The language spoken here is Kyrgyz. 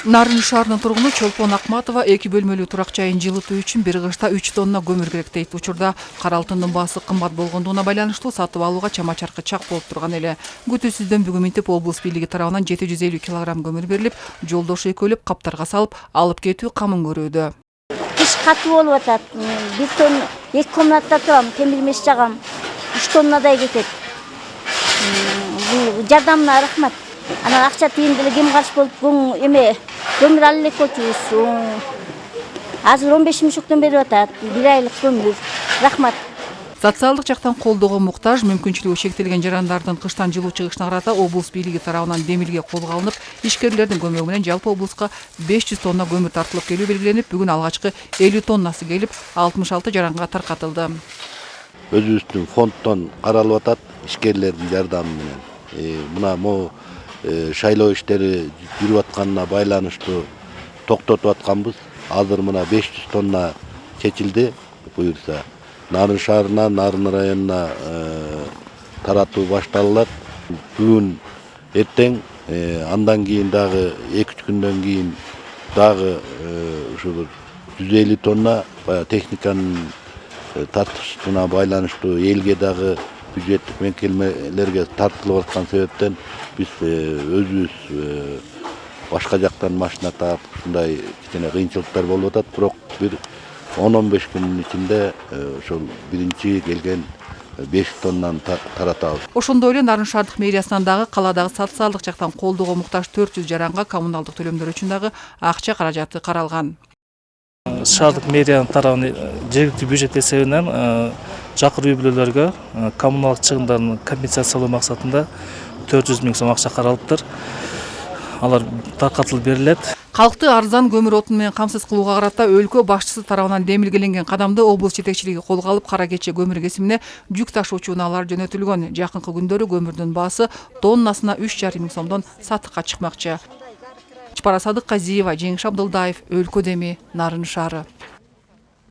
Нарын шаарынын тургуну Чолпон Акматова 2 бөлмөлүү турак жайын жылытуу үчүн бир кышта 3 тонна көмүр керек дейт. Учурда кара алтындын баасы кымбат болгондугуна байланыштуу сатып алууга чама-чаркы чак болуп турган эле. Күтүүсүздөн бүгүн минтип облус бийлиги тарабынан 750 кг көмүр берилип, жолдошу экөөлөп каптарга салып, алып кетүү камын көрүүдө. Кыш катуу болуп атат. 1 тонна 2 комнатта турам, темир меш жагам. 3 тоннадай кетет. Бул жардамына рахмат. Анан акча тиимдүүлүгү каршы болуп көмүр алып элек көчүбүз. Азыр 15 мушуктан берип атат. 1 айлык көмүр. Рахмат. Социалдык жактан колдоого муктаж, мүмкүнчүлүгү чектелген жарандардын кыштан жылуу чыгышына карата облус бийлиги тарабынан демилге колго алынып, ишкерлердин көмөгү менен жалпы облуска 500 тонна көмүр тартылып келүү белгиленип, бүгүн алгачкы 50 тоннасы келип, 66 жаранга таркатылды. Өзүбүздүн фонддон каралып атат, ишкерлердин жардамы менен. Мына шайлоо иштери жүрүп атканына байланыштуу токтотуп атканбыз. Азыр мына 500 тонна чечилди, буюрса. Нарын шаарына, Нарын районуна таратуу башталат. Бүгүн эртең, андан кийин дагы 2-3 күндөн кийин дагы ушу 150 тонна техниканын тартышына байланыштуу элге дагы бюджеттик мекемелерге тартылып аткан себептен биз өзүбүз башка жактан машина таап ушундай кичине кыйынчылыктар болуп атат. Бирок бир 10-15 күнүн ичинде ошол биринчи келген 5 тоннаны таратабыз. Ошондой эле Нарын шаардык мэриясынан дагы каладагы социалдык жактан колдоого муктаж 400 жаранга коммуналдык төлөмдөр үчүн дагы акча каражаты каралган. Шаардык мэриянын тарабынан жергиликтүү бюджет эсебинен жакыр үй бүлөлөргө коммуналдык чыгымдарын компенсациялоо максатында 400 000 сом акча каралыптыр. Алар таркатылып берилет. Калкты арзан көмүр отуну менен камсыз кылууга карата өлкө башчысы тарабынан демилгеленген кадамды облус жетекчилиги колго алып, кара кече көмүр кесимине жүк ташуучу унаалар жөнөтүлгөн. Жакынкы күндөрү көмүрдүн баасы тоннасына 3,5 миң сомдон сатыкка чыкмакчы. Чапара Садыкказиева, Жеңиш Абдылдаев, Өлкө Деми, Нарын шаары.